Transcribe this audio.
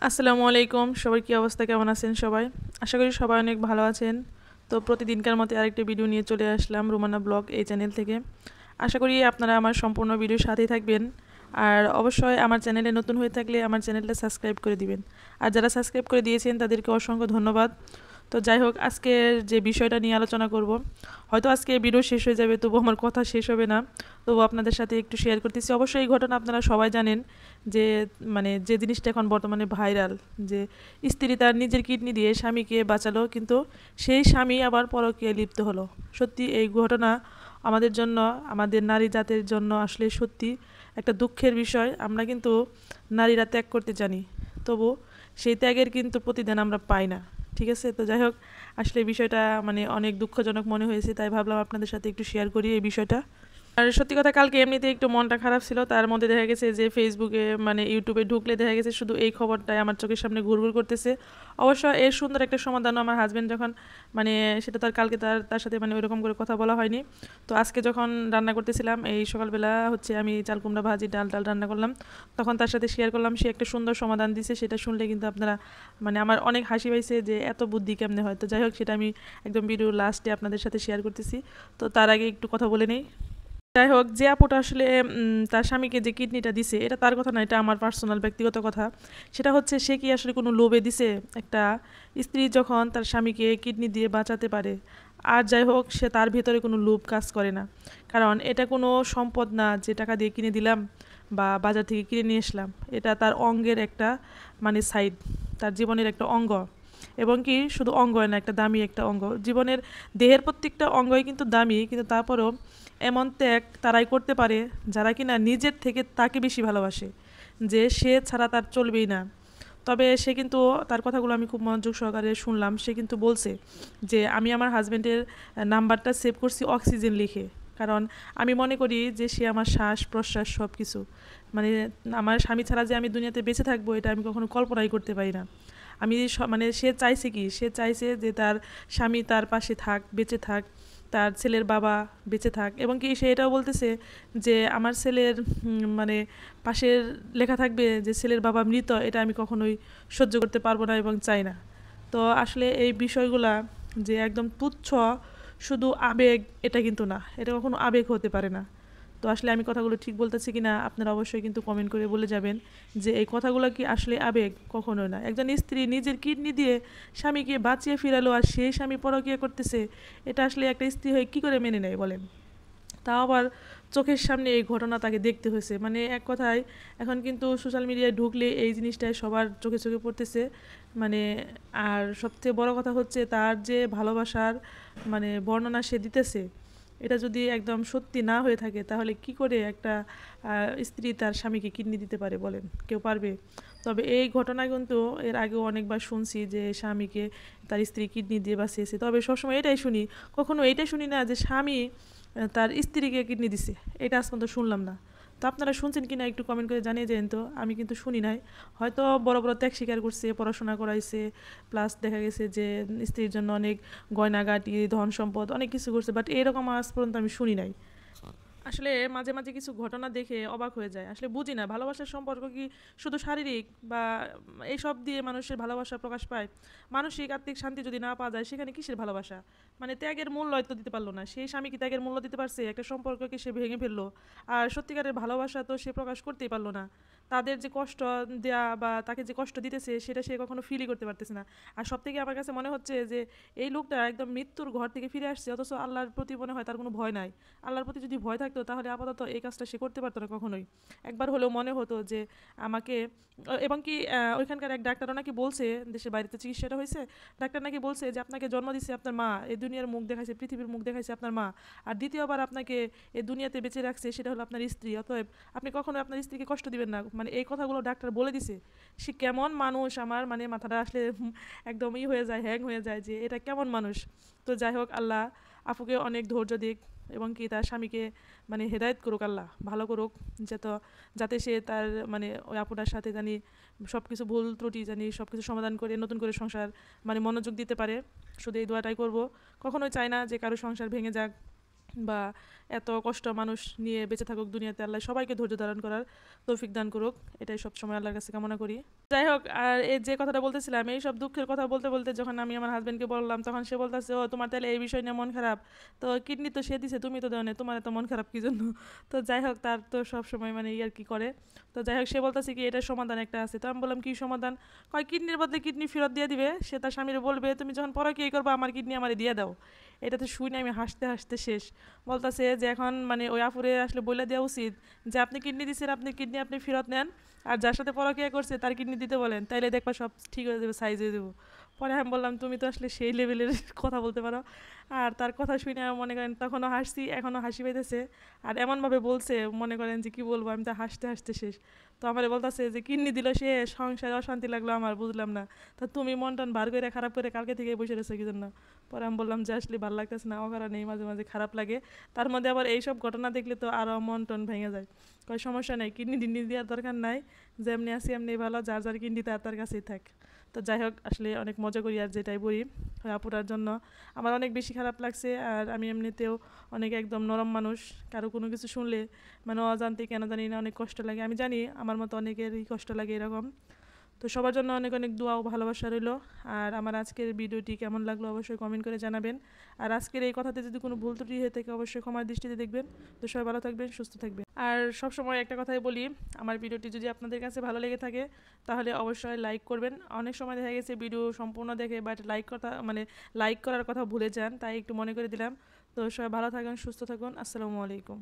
আসসালামু আলাইকুম, সবার কি অবস্থা, কেমন আছেন সবাই? আশা করি সবাই অনেক ভালো আছেন। তো প্রতিদিনকার মতো আরেকটা ভিডিও নিয়ে চলে আসলাম রুমানা ব্লগ এই চ্যানেল থেকে। আশা করি আপনারা আমার সম্পূর্ণ ভিডিওর সাথেই থাকবেন। আর অবশ্যই আমার চ্যানেলে নতুন হয়ে থাকলে আমার চ্যানেলটা সাবস্ক্রাইব করে দিবেন। আর যারা সাবস্ক্রাইব করে দিয়েছেন তাদেরকে অসংখ্য ধন্যবাদ। তো যাই হোক, আজকের যে বিষয়টা নিয়ে আলোচনা করব, হয়তো আজকে ভিডিও শেষ হয়ে যাবে, তবু আমার কথা শেষ হবে না। তবু আপনাদের সাথে একটু শেয়ার করতেছি। অবশ্যই এই ঘটনা আপনারা সবাই জানেন যে যে জিনিসটা এখন বর্তমানে ভাইরাল, যে স্ত্রী তার নিজের কিডনি দিয়ে স্বামীকে বাঁচালো, কিন্তু সেই স্বামী আবার পরকীয়ায় লিপ্ত হলো। সত্যি এই ঘটনা আমাদের জন্য, আমাদের নারী জাতের জন্য আসলে সত্যি একটা দুঃখের বিষয়। আমরা কিন্তু নারীরা ত্যাগ করতে জানি, তবু সেই ত্যাগের কিন্তু প্রতিদান আমরা পাই না। ঠিক আছে, তো যাই হোক, আসলে বিষয়টা অনেক দুঃখজনক মনে হয়েছে, তাই ভাবলাম আপনাদের সাথে একটু শেয়ার করি এই বিষয়টা। আর সত্যি কথা, কালকে এমনিতে একটু মনটা খারাপ ছিল, তার মধ্যে দেখা গেছে যে ফেসবুকে ইউটিউবে ঢুকলে দেখা গেছে শুধু এই খবরটাই আমার চোখের সামনে ঘুরঘুর করতেছে। অবশ্য এর সুন্দর একটা সমাধানও আমার হাজব্যান্ড যখন মানে সেটা তার কালকে তার সাথে ওইরকম করে কথা বলা হয়নি। তো আজকে যখন রান্না করতেছিলাম, এই সকালবেলা আমি চাল কুমড়া ভাজি ডাল ডাল রান্না করলাম, তখন তার সাথে শেয়ার করলাম, সে একটা সুন্দর সমাধান দিছে। সেটা শুনলে কিন্তু আপনারা আমার অনেক হাসি পাইছে যে এত বুদ্ধি কেমনে হয়। তো যাই হোক, সেটা আমি একদম ভিডিও লাস্টে আপনাদের সাথে শেয়ার করতেছি। তো তার আগে একটু কথা বলে নেই। যাই হোক, যে আপুটা আসলে তার স্বামীকে যে কিডনিটা দিছে, এটা তার কথা না, এটা আমার পার্সোনাল ব্যক্তিগত কথা। সেটা হচ্ছে, সে কি আসলে কোনো লোভে দিছে? একটা স্ত্রী যখন তার স্বামীকে কিডনি দিয়ে বাঁচাতে পারে, আর যাই হোক, সে তার ভেতরে কোনো লোভ কাজ করে না। কারণ এটা কোনো সম্পদ না যে টাকা দিয়ে কিনে দিলাম বা বাজার থেকে কিনে নিয়ে আসলাম। এটা তার অঙ্গের একটা সাইড, তার জীবনের একটা অঙ্গ। এবং কি শুধু অঙ্গই না, একটা দামি একটা অঙ্গ। জীবনের দেহের প্রত্যেকটা অঙ্গই কিন্তু দামি, কিন্তু তারপরেও এমন ত্যাগ তারাই করতে পারে যারা কিনা নিজের থেকে তাকে বেশি ভালোবাসে, যে সে ছাড়া তার চলবেই না। তবে সে কিন্তু, তার কথাগুলো আমি খুব মনোযোগ সহকারে শুনলাম, সে কিন্তু বলছে যে আমি আমার হাজব্যান্ডের নাম্বারটা সেভ করছি অক্সিজেন লিখে। কারণ আমি মনে করি যে সে আমার শ্বাস প্রশ্বাস সব কিছু। মানে আমার স্বামী ছাড়া যে আমি দুনিয়াতে বেঁচে থাকবো, এটা আমি কখনো কল্পনাই করতে পারি না। আমি সে চাইছে কি, সে চাইছে যে তার স্বামী তার পাশে থাক, বেঁচে থাক, তার ছেলের বাবা বেঁচে থাক। এবং কি সে এটাও বলতেছে যে আমার ছেলের পাশের লেখা থাকবে যে ছেলের বাবা মৃত, এটা আমি কখনোই সহ্য করতে পারবো না এবং চাই না। তো আসলে এই বিষয়গুলা যে একদম তুচ্ছ, শুধু আবেগ, এটা কিন্তু না, এটা কখনো আবেগ হতে পারে না। তো আসলে আমি কথাগুলো ঠিক বলতেছি কিনা আপনারা অবশ্যই কিন্তু কমেন্ট করে বলে যাবেন যে এই কথাগুলো কি আসলে আবেগ? কখনোই না। একজন স্ত্রী নিজের কিডনি দিয়ে স্বামীকে বাঁচিয়ে ফিরালো, আর সেই স্বামী পরকীয়া করতেছে, এটা আসলে একটা স্ত্রী হয়ে কী করে মেনে নেয় বলেন? তাও আবার চোখের সামনে এই ঘটনা তাকে দেখতে হয়েছে। এক কথায়, এখন কিন্তু সোশ্যাল মিডিয়ায় ঢুকলে এই জিনিসটাই সবার চোখে চোখে পড়তেছে। মানে আর সবচেয়ে বড় কথা হচ্ছে, তার যে ভালোবাসার বর্ণনা সে দিতেছে, এটা যদি একদম সত্যি না হয়ে থাকে, তাহলে কি করে একটা স্ত্রী তার স্বামীকে কিডনি দিতে পারে বলেন? কেউ পারবে? তবে এই ঘটনা কিন্তু এর আগেও অনেকবার শুনছি যে স্বামীকে তার স্ত্রী কিডনি দিয়ে বাঁচিয়েছে। তবে সবসময় এটাই শুনি, কখনো এইটাই শুনি না যে স্বামী তার স্ত্রীকে কিডনি দিছে। এটা আজ পর্যন্ত শুনলাম না। তো আপনারা শুনছেন কিনা একটু কমেন্ট করে জানিয়ে দেন তো। আমি কিন্তু শুনি নাই। হয়তো বড় বড় ত্যাগ স্বীকার করছে, পড়াশোনা করাইছে, প্লাস দেখা গেছে যে স্ত্রীর জন্য অনেক গয়নাগাটি, ধন সম্পদ, অনেক কিছু করছে, বাট এরকম আজ পর্যন্ত আমি শুনি নাই। আসলে মাঝে মাঝে কিছু ঘটনা দেখে অবাক হয়ে যায়। আসলে বুঝি না, ভালোবাসার সম্পর্ক কি শুধু শারীরিক বা এইসব দিয়ে মানুষের ভালোবাসা প্রকাশ পায়? মানসিক আত্মিক শান্তি যদি না পাওয়া যায়, সেখানে কিসের ভালোবাসা? ত্যাগের মূল্য তো দিতে পারলো না, সেই স্বামী কি ত্যাগের মূল্য দিতে পারছে? একটা সম্পর্ককে সে ভেঙে ফেললো, আর সত্যিকারের ভালোবাসা তো সে প্রকাশ করতেই পারলো না। তাদের যে কষ্ট দেয়া বা তাকে যে কষ্ট দিতেছে, সেটা সে কখনো ফিলই করতে পারতেছে না। আর সব থেকে আমার কাছে মনে হচ্ছে যে এই লোকটা একদম মৃত্যুর ঘর থেকে ফিরে আসছে, অথচ আল্লাহর প্রতি মনে হয় তার কোনো ভয় নাই। আল্লাহর প্রতি যদি ভয় থাকতো, তাহলে আপাতত এই কাজটা সে করতে পারতো না কখনোই। একবার হলেও মনে হতো যে আমাকে, এবং কি ওইখানকার এক ডাক্তারও নাকি বলছে, দেশের বাড়িতে চিকিৎসাটা হয়েছে, ডাক্তার নাকি বলছে যে আপনাকে জন্ম দিচ্ছে আপনার মা, এই দুনিয়ার মুখ দেখাইছে, পৃথিবীর মুখ দেখাইছে আপনার মা, আর দ্বিতীয়বার আপনাকে এই দুনিয়াতে বেঁচে রাখছে, সেটা হলো আপনার স্ত্রী। অতএব আপনি কখনোই আপনার স্ত্রীকে কষ্ট দিবেন না। এই কথাগুলো ডাক্তার বলে দিছে। সে কেমন মানুষ? আমার মাথাটা আসলে একদম হয়ে যায়, হ্যাং হয়ে যায় যে এটা কেমন মানুষ। তো যাই হোক, আল্লাহ আপুকে অনেক ধৈর্য দিক, এবং কি তার স্বামীকে হেদায়েত করুক, আল্লাহ ভালো করুক, যাতে যাতে সে তার ওই আপুটার সাথে জানি সব কিছু ভুল ত্রুটি জানি সব কিছু সমাধান করে নতুন করে সংসার মনোযোগ দিতে পারে। শুধু এই দোয়াটাই করব। কখনোই চাই না যে কারো সংসার ভেঙে যাক বা এত কষ্ট মানুষ নিয়ে বেঁচে থাকুক দুনিয়াতে। আল্লাহ সবাইকে ধৈর্য ধারণ করার তৌফিক দান করুক, এটাই সবসময় আল্লাহর কাছে কামনা করি। যাই হোক, আর এই যে কথাটা বলতেছিলাম, এই সব দুঃখের কথা বলতে বলতে যখন আমি আমার হাজবেন্ডকে বললাম, তখন সে বলতেছে, ও তোমার তাহলে এই বিষয় নিয়ে মন খারাপ, তো কিডনি তো সে দিছে, তুমি তো দেও না, তোমার এত মন খারাপ কি জন্য? তো যাই হোক, তার তো সব সময় মানে আর কি করে। তো যাই হোক, সে বলতেছে কি এটার সমাধান একটা আছে। তো আমি বললাম কি সমাধান? কয় কিডনির বদলে কিডনি ফেরত দিয়ে দিবে। সে তার স্বামীর বলবে তুমি যখন পরকীয়া করবো আমার কিডনি আমারে দিয়ে দাও। এটাতে শুনে আমি হাসতে হাসতে শেষ। বলতেছে যে এখন মানে ওই আপুরে আসলে বলে দেওয়া উচিত যে আপনি কিডনি দিচ্ছেন, আপনি কিডনি আপনি ফেরত নেন, আর যার সাথে পরকীয়া করছে তার কিডনি দিতে বলেন, তাইলে দেখবা সব ঠিক হয়ে যাবে, সাইজ হয়ে যাবো। পরে আমি বললাম তুমি তো আসলে সেই লেভেলের কথা বলতে পারো। আর তার কথা শুনে আমি মনে করেন তখনও হাসছি, এখনও হাসি পাইতেছে। আর এমনভাবে বলছে মনে করেন যে কি বলবো, আমি তো হাসতে হাসতে শেষ। তো আমার বলতেছে যে কিডনি দিল সে, সংসারে অশান্তি লাগলো আমার, বুঝলাম না। তা তুমি মন টন বার করে খারাপ করে কালকে থেকে বসে রয়েছো কি জন্য? পরে আমি বললাম যে আসলে ভালো লাগতেছে না, আমার নেই, মাঝে মাঝে খারাপ লাগে। তার মধ্যে আবার এইসব ঘটনা দেখলে তো আরও মন টন ভেঙে যায়। কয় সমস্যা নেই, কিডনি টিডনি দেওয়ার দরকার নাই, যেমনি আছি এমনি ভালো, যার যার কিডনি তার কাছেই থাক। তো যাই হোক, আসলে অনেক মজা করি আর যেটাই বলি, আপুরার জন্য আমার অনেক বেশি খারাপ লাগছে। আর আমি এমনিতেও অনেক একদম নরম মানুষ, কারো কোনো কিছু শুনলে মানে অজান্তে কেন জানি না অনেক কষ্ট লাগে। আমি জানি আমার মতো অনেকেরই কষ্ট লাগে এরকম। তো সবার জন্য অনেক অনেক দোয়া ও ভালোবাসা রইলো। আর আমার আজকের ভিডিওটি কেমন লাগলো অবশ্যই কমেন্ট করে জানাবেন। আর আজকের এই কথাতে যদি কোনো ভুল ত্রুটি হয়ে থাকে অবশ্যই ক্ষমার দৃষ্টিতে দেখবেন। তো সবাই ভালো থাকবেন, সুস্থ থাকবেন। আর সবসময় একটা কথাই বলি, আমার ভিডিওটি যদি আপনাদের কাছে ভালো লেগে থাকে তাহলে অবশ্যই লাইক করবেন। অনেক সময় দেখা গেছে ভিডিও সম্পূর্ণ দেখে বাট লাইক করার কথা ভুলে যান, তাই একটু মনে করে দিলাম। তো সবাই ভালো থাকুন, সুস্থ থাকুন, আসসালামু আলাইকুম।